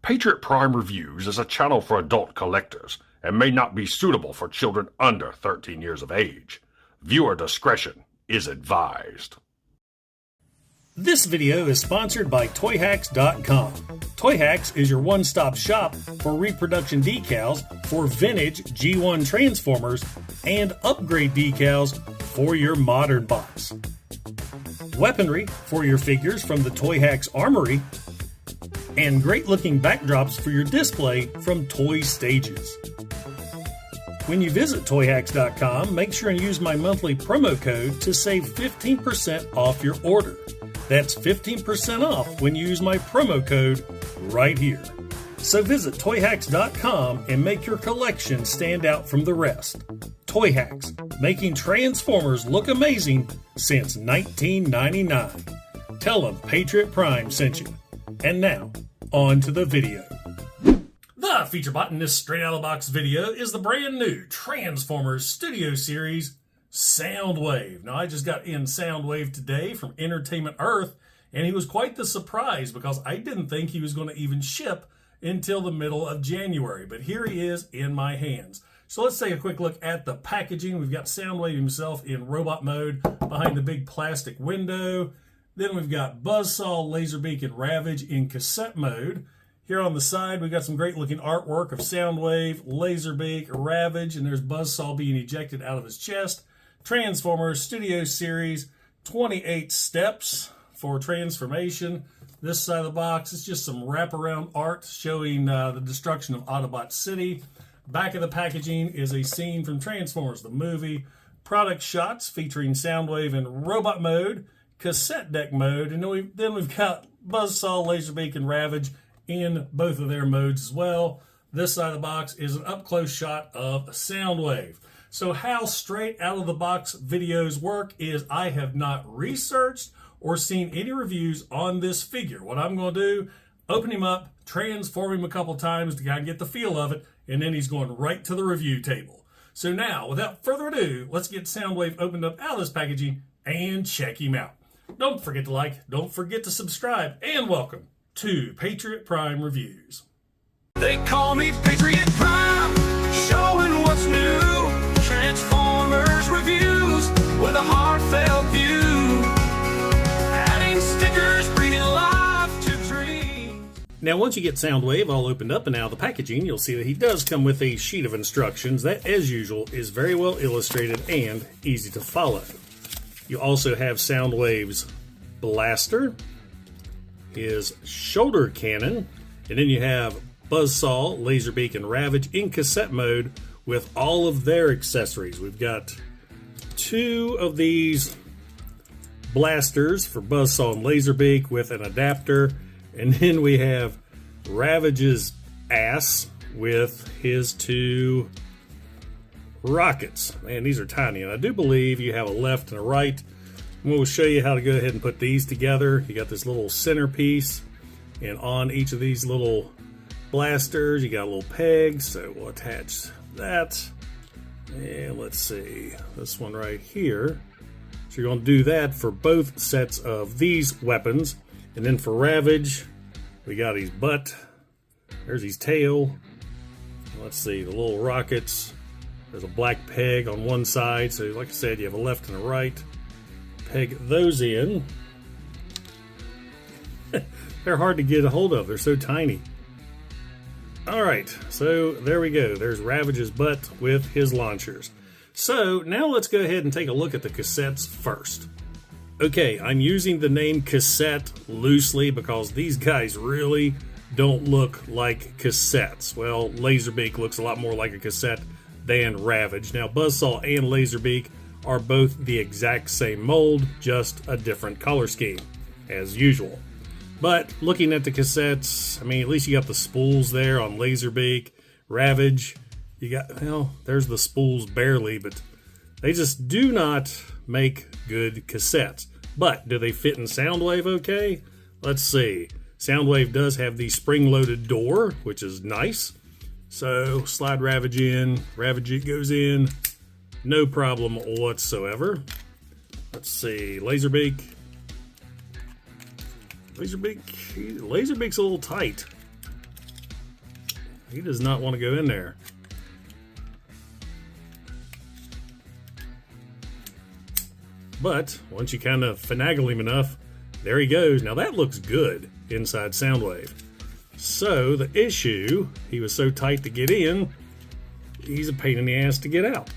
Patriot Prime Reviews is a channel for adult collectors and may not be suitable for children under 13 years of age. Viewer discretion is advised. This video is sponsored by Toyhax.com. Toyhax is your one-stop shop for reproduction decals for vintage G1 Transformers and upgrade decals for your modern box. Weaponry for your figures from the Toyhax Armory, and great-looking backdrops for your display from Toy Stages. When you visit Toyhax.com, make sure and use my monthly promo code to save 15% off your order. That's 15% off when you use my promo code right here. So visit Toyhax.com and make your collection stand out from the rest. Toyhax, making Transformers look amazing since 1999. Tell them Patriot Prime sent you. And now, on to the video. The feature bot in this straight out of the box video is the brand new Transformers Studio Series Soundwave. Now, I just got in Soundwave today from Entertainment Earth, and he was quite the surprise because I didn't think he was going to even ship until the middle of January. But here he is in my hands. So let's take a quick look at the packaging. We've got Soundwave himself in robot mode behind the big plastic window. Then we've got Buzzaw, Laserbeak, and Ravage in cassette mode. Here on the side, we've got some great looking artwork of Soundwave, Laserbeak, Ravage, and there's Buzzaw being ejected out of his chest. Transformers Studio Series, 28 steps for transformation. This side of the box is just some wraparound art showing the destruction of Autobot City. Back of the packaging is a scene from Transformers, the movie. Product shots featuring Soundwave in robot mode, cassette deck mode, and then we've got Buzzaw, Laserbeak, and Ravage in both of their modes as well. This side of the box is an up-close shot of Soundwave. So how straight out of the box videos work is I have not researched or seen any reviews on this figure. What I'm going to do, open him up, transform him a couple times to kind of get the feel of it, and then he's going right to the review table. So now, without further ado, let's get Soundwave opened up out of this packaging and check him out. Don't forget to like, don't forget to subscribe, and welcome to Patriot Prime Reviews. They call me Patriot Prime, showing what's new. Transformers Reviews with a heartfelt view. Adding stickers, breathing life to dreams. Now, once you get Soundwave all opened up and out of the packaging, you'll see that he does come with a sheet of instructions that, as usual, is very well illustrated and easy to follow. You also have Soundwave's blaster, his shoulder cannon, and then you have Buzzaw, Laserbeak, and Ravage in cassette mode with all of their accessories. We've got two of these blasters for Buzzaw and Laserbeak with an adapter, and then we have Ravage's ass with his two rockets. Man, these are tiny, and I do believe you have a left and a right. We'll show you how to go ahead and put these together. You got this little centerpiece, and on each of these little blasters you got a little peg, so we'll attach that. And let's see, this one right here. So you're going to do that for both sets of these weapons. And then for Ravage, we got his butt, there's his tail. Let's see, the little rockets. There's a black peg on one side, so like I said, you have a left and a right. Peg those in. They're hard to get a hold of, they're so tiny. Alright, so there we go. There's Ravage's butt with his launchers. So now let's go ahead and take a look at the cassettes first. Okay, I'm using the name cassette loosely because these guys really don't look like cassettes. Well, Laserbeak looks a lot more like a cassette than Ravage. Now, Buzzaw and Laserbeak are both the exact same mold, just a different color scheme, as usual. But looking at the cassettes, I mean, at least you got the spools there on Laserbeak. Ravage, you got, well, there's the spools barely, but they just do not make good cassettes. But do they fit in Soundwave okay? Let's see. Soundwave does have the spring-loaded door, which is nice. So slide Ravage in, Ravage goes in, no problem whatsoever. Let's see, Laserbeak. Laserbeak's a little tight. He does not want to go in there. But once you kind of finagle him enough, there he goes. Now that looks good inside Soundwave. So the issue, he was so tight to get in, he's a pain in the ass to get out.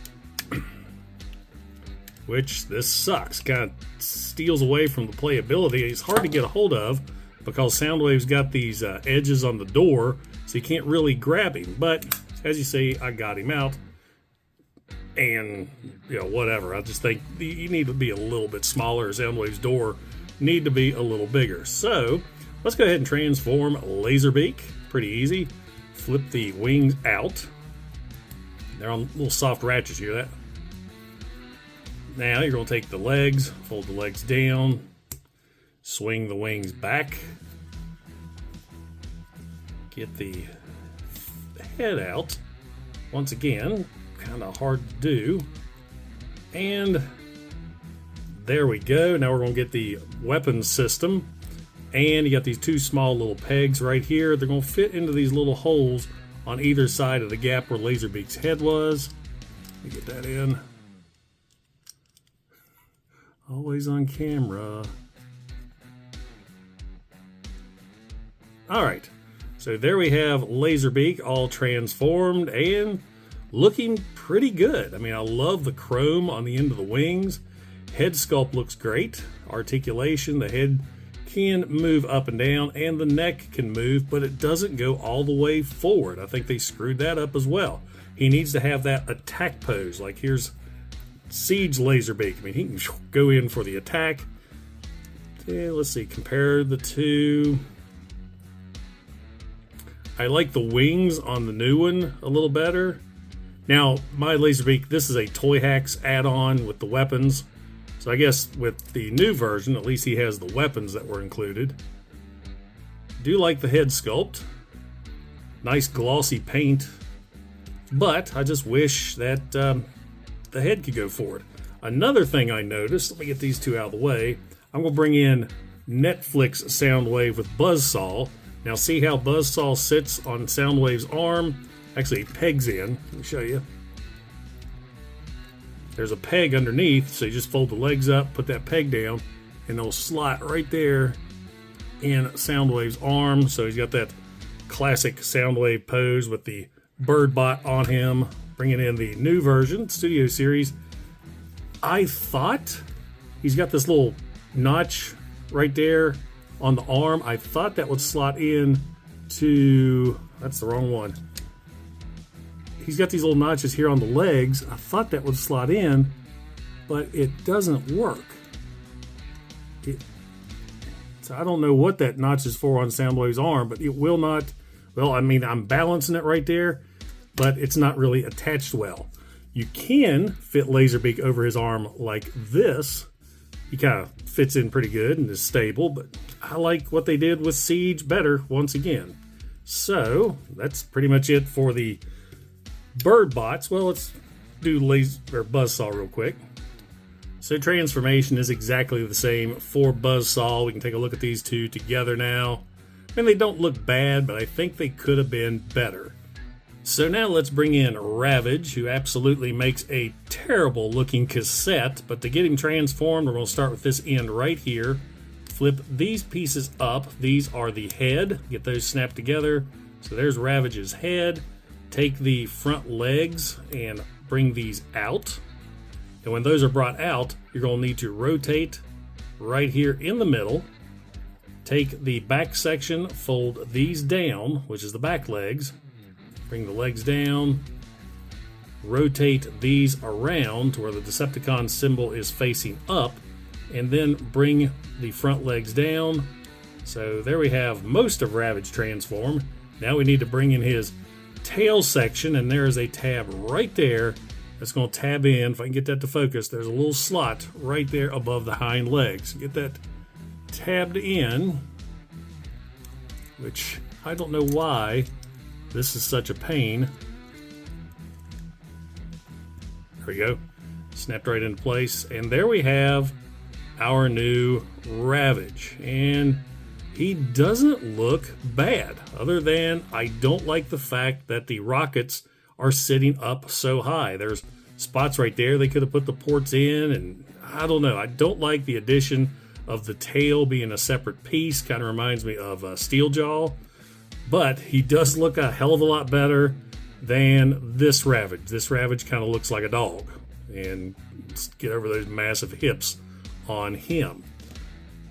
Which, this sucks. Kind of steals away from the playability. It's hard to get a hold of because Soundwave's got these edges on the door, so you can't really grab him. But as you see, I got him out. And, you know, whatever. I just think you need to be a little bit smaller. Soundwave's door need to be a little bigger. So let's go ahead and transform Laserbeak. Pretty easy. Flip the wings out. They're on little soft ratchets here. That. Now you're going to take the legs, fold the legs down, swing the wings back, get the head out. Once again, kind of hard to do. And there we go. Now we're going to get the weapons system. And you got these two small little pegs right here. They're going to fit into these little holes on either side of the gap where Laserbeak's head was. Let me get that in. Always on camera. Alright, so there we have Laserbeak all transformed and looking pretty good. I mean, I love the chrome on the end of the wings. Head sculpt looks great. Articulation, the head can move up and down and the neck can move, but it doesn't go all the way forward. I think they screwed that up as well. He needs to have that attack pose. Like here's Siege Laserbeak. I mean, he can go in for the attack. Okay, let's see, compare the two. I like the wings on the new one a little better. Now, my Laserbeak, this is a Toyhax add-on with the weapons. So I guess with the new version, at least he has the weapons that were included. Do like the head sculpt. Nice glossy paint. But I just wish that the head could go forward. Another thing I noticed, let me get these two out of the way. I'm going to bring in Netflix Soundwave with Buzzaw. Now see how Buzzaw sits on Soundwave's arm? Actually, it pegs in. Let me show you. There's a peg underneath, so you just fold the legs up, put that peg down, and it'll slot right there in Soundwave's arm. So he's got that classic Soundwave pose with the bird bot on him. Bringing in the new version, Studio Series. I thought he's got this little notch right there on the arm. I thought that would slot in to, that's the wrong one. He's got these little notches here on the legs. I thought that would slot in, but it doesn't work. So I don't know what that notch is for on Soundwave's arm, but it will not, well, I mean, I'm balancing it right there, but it's not really attached well. You can fit Laserbeak over his arm like this. He kind of fits in pretty good and is stable, but I like what they did with Siege better once again. So that's pretty much it for the bird bots. Well, let's do Buzzaw real quick. So transformation is exactly the same for Buzzaw. We can take a look at these two together now. And they don't look bad, but I think they could have been better. So now let's bring in Ravage, who absolutely makes a terrible looking cassette, but to get him transformed, we're going to start with this end right here. Flip these pieces up. These are the head. Get those snapped together. So there's Ravage's head. Take the front legs and bring these out. And when those are brought out, you're going to need to rotate right here in the middle. Take the back section, fold these down, which is the back legs. Bring the legs down, rotate these around to where the Decepticon symbol is facing up, and then bring the front legs down. So there we have most of Ravage transformed. Now we need to bring in his tail section, and there is a tab right there that's going to tab in. If I can get that to focus, there's a little slot right there above the hind legs. Get that tabbed in, which I don't know why this is such a pain. There we go. Snapped right into place. And there we have our new Ravage. And he doesn't look bad, other than I don't like the fact that the rockets are sitting up so high. There's spots right there they could have put the ports in, and I don't know. I don't like the addition of the tail being a separate piece. Kind of reminds me of Steeljaw, but he does look a hell of a lot better than this Ravage. This Ravage kind of looks like a dog, and let's get over those massive hips on him.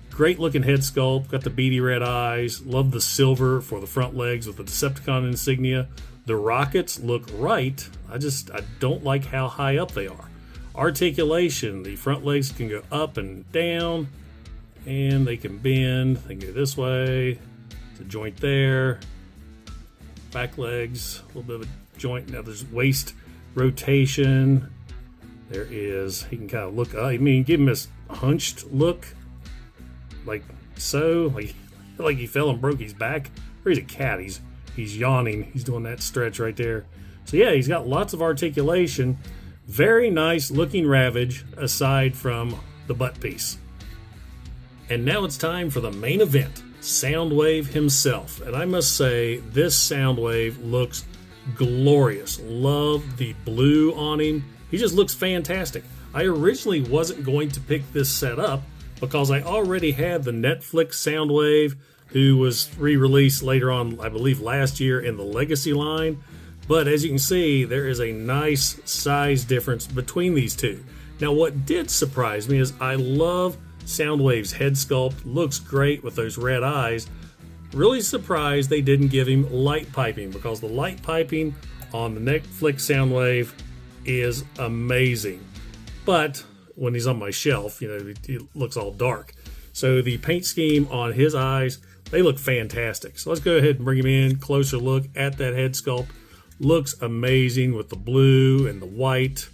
Great looking head sculpt, got the beady red eyes, love the silver for the front legs with the Decepticon insignia. The rockets look right, I don't like how high up they are. Articulation, the front legs can go up and down, and they can bend, they can go this way, there's a joint there. Back legs, a little bit of a joint. Now there's waist rotation. There is, he can kind of look up. I mean, give him this hunched look, like so, like he fell and broke his back. Or he's a cat. He's yawning. He's doing that stretch right there. So yeah, he's got lots of articulation. Very nice looking Ravage, aside from the butt piece. And now it's time for the main event, Soundwave himself. And I must say, this Soundwave looks glorious. Love the blue on him. He just looks fantastic. I originally wasn't going to pick this set up because I already had the Netflix Soundwave, who was re-released later on, I believe last year, in the Legacy line. But as you can see, there is a nice size difference between these two. Now, what did surprise me is I love Soundwave's head sculpt. Looks great with those red eyes. Really surprised they didn't give him light piping, because the light piping on the Netflix Soundwave is amazing. But when he's on my shelf, he looks all dark. So the paint scheme on his eyes, they look fantastic. So let's go ahead and bring him in. Closer look at that head sculpt. Looks amazing with the blue and the white.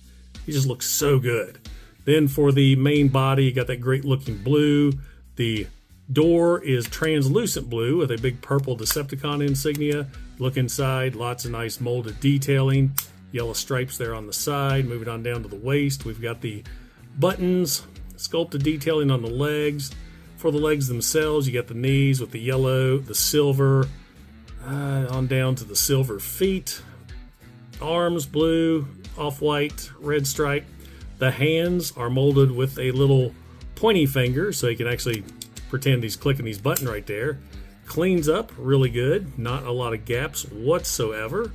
He just looks so good. Then for the main body, you got that great looking blue. The door is translucent blue with a big purple Decepticon insignia. Look inside, lots of nice molded detailing. Yellow stripes there on the side. Moving on down to the waist, we've got the buttons, sculpted detailing on the legs. For the legs themselves, you got the knees with the yellow, the silver, on down to the silver feet. Arms, blue, off-white, red stripe. The hands are molded with a little pointy finger, so you can actually pretend he's clicking his button right there. Cleans up really good. Not a lot of gaps whatsoever.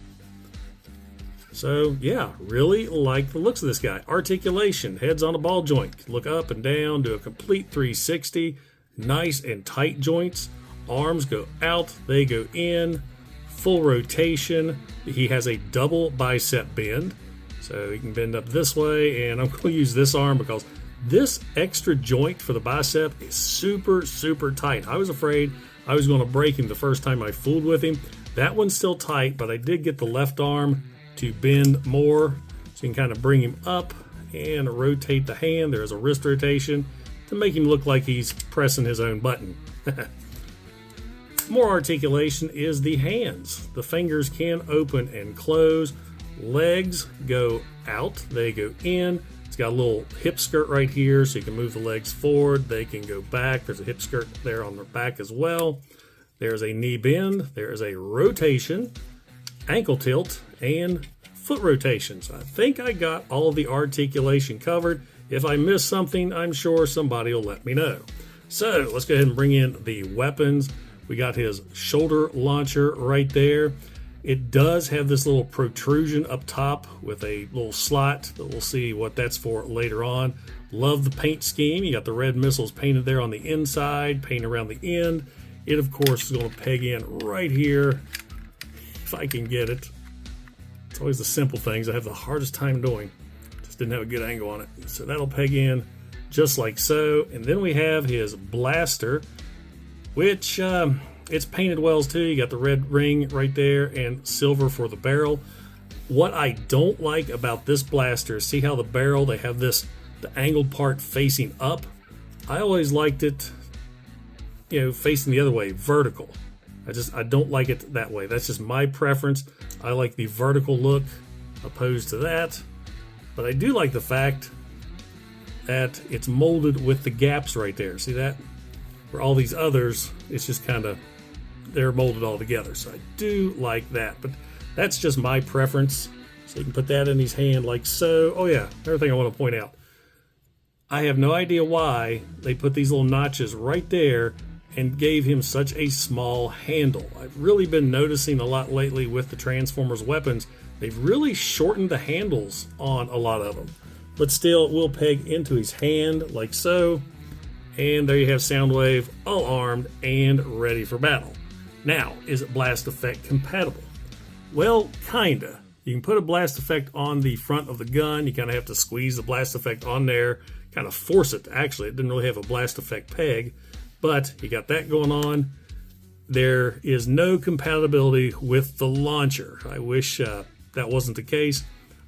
So yeah, really like the looks of this guy. Articulation, head's on a ball joint. Look up and down, do a complete 360. Nice and tight joints. Arms go out, they go in. Full rotation. He has a double bicep bend. So he can bend up this way, and I'm going to use this arm because this extra joint for the bicep is super, super tight. I was afraid I was going to break him the first time I fooled with him. That one's still tight, but I did get the left arm to bend more. So you can kind of bring him up and rotate the hand. There's a wrist rotation to make him look like he's pressing his own button. More articulation is the hands. The fingers can open and close. Legs go out, they go in. It's got a little hip skirt right here, so you can move the legs forward. They can go back. There's a hip skirt there on the back as well. There's a knee bend. There is a rotation, ankle tilt, and foot rotations. I think I got all of the articulation covered. If I missed something, I'm sure somebody will let me know. So let's go ahead and bring in the weapons. We got his shoulder launcher right there. It does have this little protrusion up top with a little slot, but we'll see what that's for later on. Love the paint scheme. You got the red missiles painted there on the inside, paint around the end. It, of course, is going to peg in right here, if I can get it. It's always the simple things I have the hardest time doing. Just didn't have a good angle on it. So that'll peg in just like so. And then we have his blaster, which it's painted wells too. You got the red ring right there and silver for the barrel. What I don't like about this blaster is see how the barrel, they have the angled part facing up. I always liked it, facing the other way, vertical. I don't like it that way. That's just my preference. I like the vertical look opposed to that. But I do like the fact that it's molded with the gaps right there. See that? Where all these others, it's just kind of, they're molded all together. So I do like that, but that's just my preference. So you can put that in his hand like so. Oh yeah, another thing I want to point out. I have no idea why they put these little notches right there and gave him such a small handle. I've really been noticing a lot lately with the Transformers weapons, they've really shortened the handles on a lot of them. But still, it will peg into his hand like so. And there you have Soundwave all armed and ready for battle. Now, is it blast effect compatible? Well, kinda. You can put a blast effect on the front of the gun. You kind of have to squeeze the blast effect on there, kind of force it. Actually, it didn't really have a blast effect peg, but you got that going on. There is no compatibility with the launcher. I wish that wasn't the case,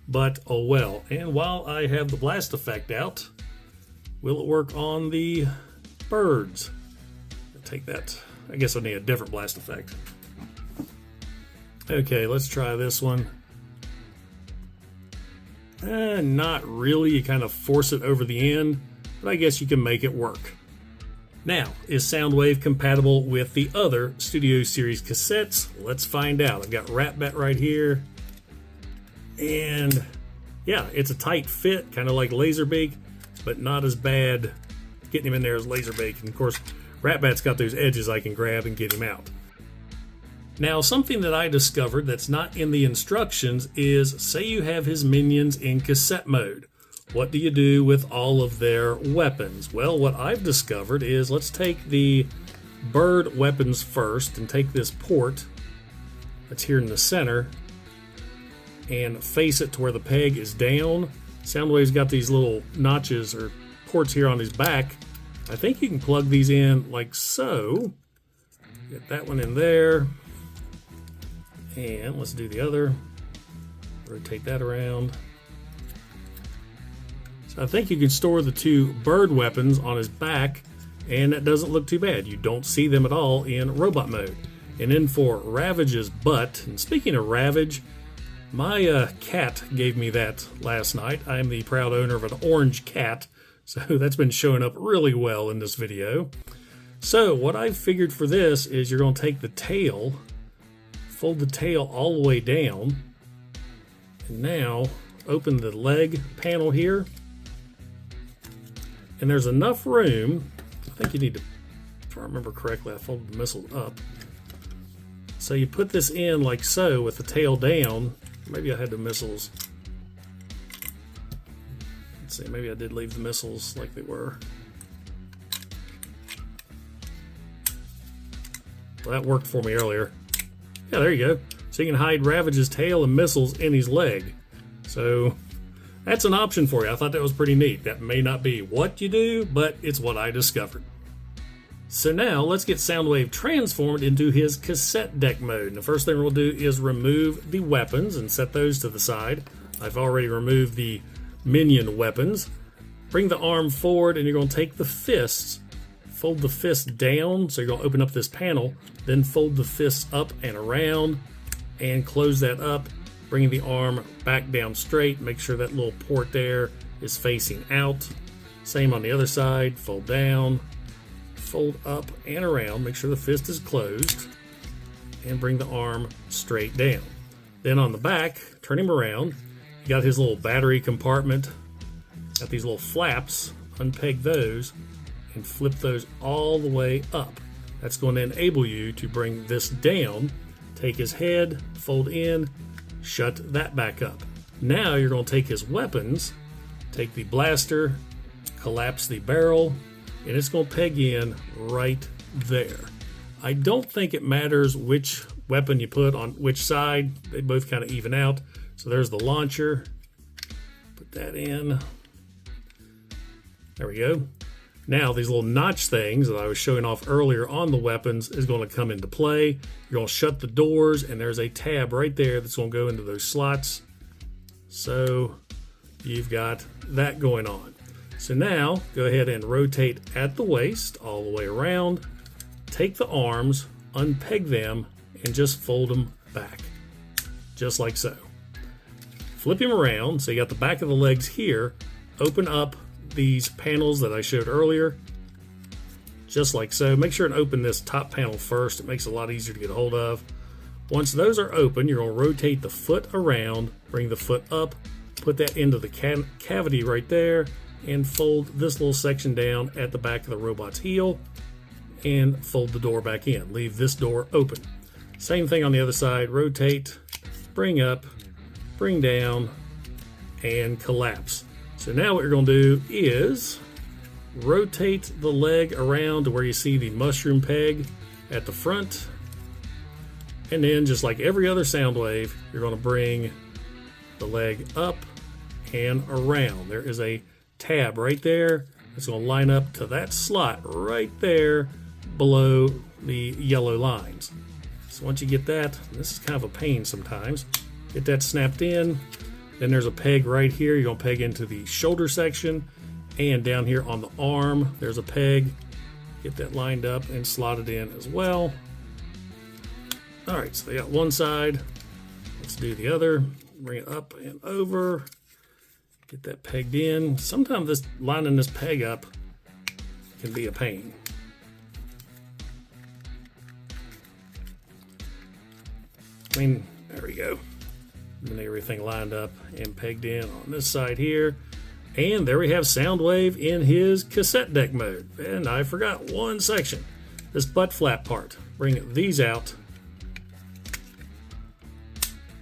but oh well. And while I have the blast effect out, will it work on the birds? I'll take that. I guess I need a different blast effect. Okay, let's try this one. Not really. You kind of force it over the end, but I guess you can make it work. Now, is Soundwave compatible with the other Studio Series cassettes? Let's find out. I've got Rat-Bat right here. And yeah, it's a tight fit, kind of like Laserbeak, but not as bad getting him in there as Laserbeak. And of course, Rat-Bat's got those edges I can grab and get him out. Now, something that I discovered that's not in the instructions is, say you have his minions in cassette mode. What do you do with all of their weapons? Well, what I've discovered is, let's take the bird weapons first and take this port that's here in the center and face it to where the peg is down. Soundwave's got these little notches or ports here on his back. I think you can plug these in like so. Get that one in there. And let's do the other. Rotate that around. So I think you can store the two bird weapons on his back, and that doesn't look too bad. You don't see them at all in robot mode. And then for Ravage's butt, and speaking of Ravage, my cat gave me that last night. I am the proud owner of an orange cat, so that's been showing up really well in this video. So what I figured for this is you're going to take the tail, fold the tail all the way down, and now open the leg panel here, and there's enough room. I think you need to, if I remember correctly, I folded the missiles up. So you put this in like so with the tail down. Maybe I had the missiles. Let's see, maybe I did leave the missiles like they were. Well, that worked for me earlier. Yeah, there you go. So you can hide Ravage's tail and missiles in his leg. So that's an option for you. I thought that was pretty neat. That may not be what you do, but it's what I discovered. So now let's get Soundwave transformed into his cassette deck mode. And the first thing we'll do is remove the weapons and set those to the side. I've already removed the minion weapons. Bring the arm forward, and you're going to take the fists, fold the fists down. So you're going to open up this panel, then fold the fists up and around and close that up, bringing the arm back down straight. Make sure that little port there is facing out. Same on the other side. Fold down, fold up and around. Make sure the fist is closed and bring the arm straight down. Then on the back, turn him around. You got his little battery compartment. Got these little flaps. Unpeg those and flip those all the way up. That's going to enable you to bring this down, take his head, fold in, shut that back up. Now you're going to take his weapons, take the blaster, collapse the barrel, and it's going to peg in right there. I don't think it matters which weapon you put on which side. They both kind of even out. So there's the launcher. Put that in. There we go. Now these little notch things that I was showing off earlier on the weapons is going to come into play. You're going to shut the doors, and there's a tab right there that's going to go into those slots. So you've got that going on. So now go ahead and rotate at the waist all the way around. Take the arms, unpeg them, and just fold them back. Just like so. Flip him around, so you got the back of the legs here. Open up these panels that I showed earlier. just like so. Make sure and open this top panel first. It makes it a lot easier to get a hold of. Once those are open, you're going to rotate the foot around, bring the foot up, put that into the cavity right there, and fold this little section down at the back of the robot's heel, and fold the door back in. Leave this door open. Same thing on the other side. Rotate, bring up, bring down, and collapse. So now what you're going to do is rotate the leg around to where you see the mushroom peg at the front. And then, just like every other Soundwave, you're going to bring the leg up and around. There is a tab right there. It's going to line up to that slot right there below the yellow lines. So once you get that, this is kind of a pain sometimes, get that snapped in. Then there's a peg right here. You're going to peg into the shoulder section, and down here on the arm there's a peg. Get that lined up and slotted in as well. Alright, so they got one side. Let's do the other. Bring it up and over. Get that pegged in. Sometimes this lining this peg up can be a pain. I mean, there we go. And everything lined up and pegged in on this side here. And there we have Soundwave in his cassette deck mode. And I forgot one section. This butt flap part. Bring these out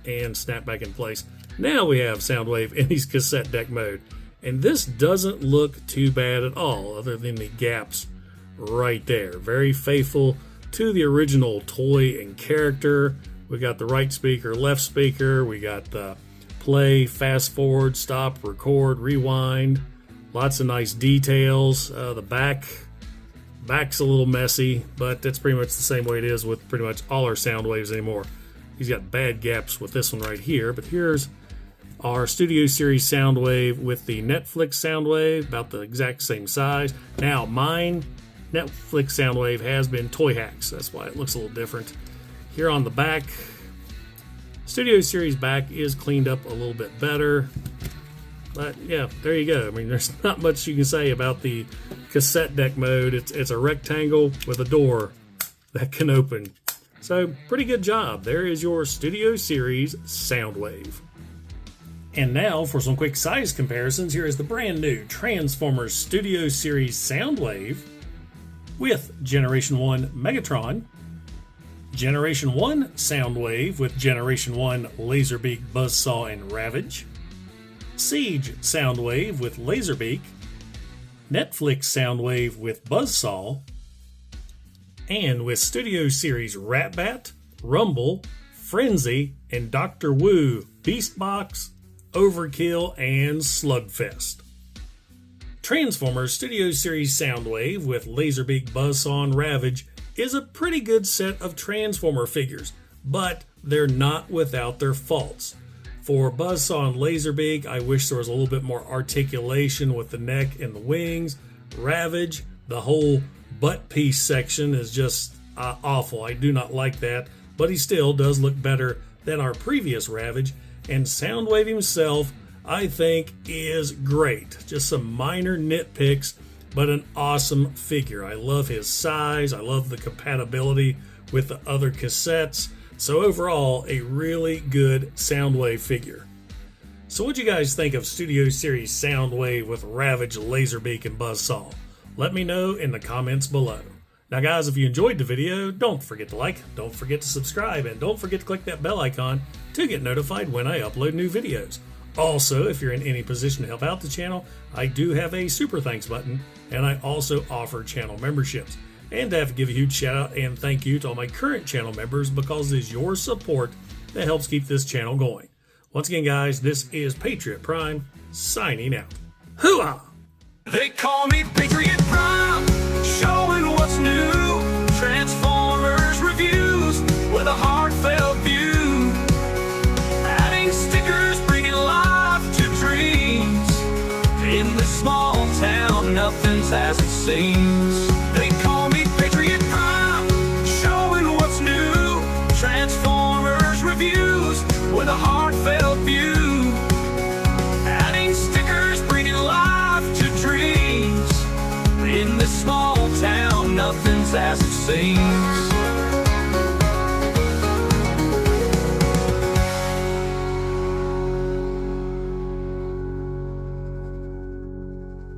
and snap back in place. Now we have Soundwave in his cassette deck mode. And this doesn't look too bad at all, other than the gaps right there. Very faithful to the original toy and character. We got the right speaker, left speaker. We got the play, fast forward, stop, record, rewind. Lots of nice details. The back's a little messy, but that's pretty much the same way it is with pretty much all our Soundwaves anymore. He's got bad gaps with this one right here, but here's our Studio Series Soundwave with the Netflix Soundwave, about the exact same size. Now, mine Netflix Soundwave has been Toyhax. That's why it looks a little different. Here on the back, Studio Series back is cleaned up a little bit better. But yeah, there you go. I mean, there's not much you can say about the cassette deck mode. It's a rectangle with a door that can open. So, pretty good job. There is your Studio Series Soundwave. And now for some quick size comparisons, here is the brand new Transformers Studio Series Soundwave with Generation 1 Megatron, Generation 1 Soundwave with Generation 1 Laserbeak Buzzsaw and Ravage, Siege Soundwave with Laserbeak, Netflix Soundwave with Buzzsaw, and with Studio Series Ratbat, Rumble, Frenzy, and Dr. Wu, Beastbox, Overkill, and Slugfest. Transformers Studio Series Soundwave with Laserbeak Buzzsaw and Ravage is a pretty good set of Transformer figures, but they're not without their faults. For Buzzsaw and Laserbeak, I wish there was a little bit more articulation with the neck and the wings. Ravage, the whole butt piece section is just awful. I do not like that, but he still does look better than our previous Ravage. And Soundwave himself, I think, is great. Just some minor nitpicks, but an awesome figure. I love his size. I love the compatibility with the other cassettes. So overall, a really good Soundwave figure. So what'd you guys think of Studio Series Soundwave with Ravage, Laserbeak, and Buzzsaw? Let me know in the comments below. Now guys, if you enjoyed the video, don't forget to like, don't forget to subscribe, and don't forget to click that bell icon to get notified when I upload new videos. Also, if you're in any position to help out the channel, I do have a super thanks button, and I also offer channel memberships. And I have to give a huge shout out and thank you to all my current channel members, because it is your support that helps keep this channel going. Once again guys, this is Patriot Prime, signing out. Hooah! They call me Patriot Prime, showing what's new. Transformers reviews with a heartfelt view. Adding stickers, bringing life to dreams. In this small town, nothing's as it seems. They call me Patriot Prime, showing what's new. Transformers reviews with a heartfelt view. Adding stickers, bringing life to dreams. In this small town, as it seems.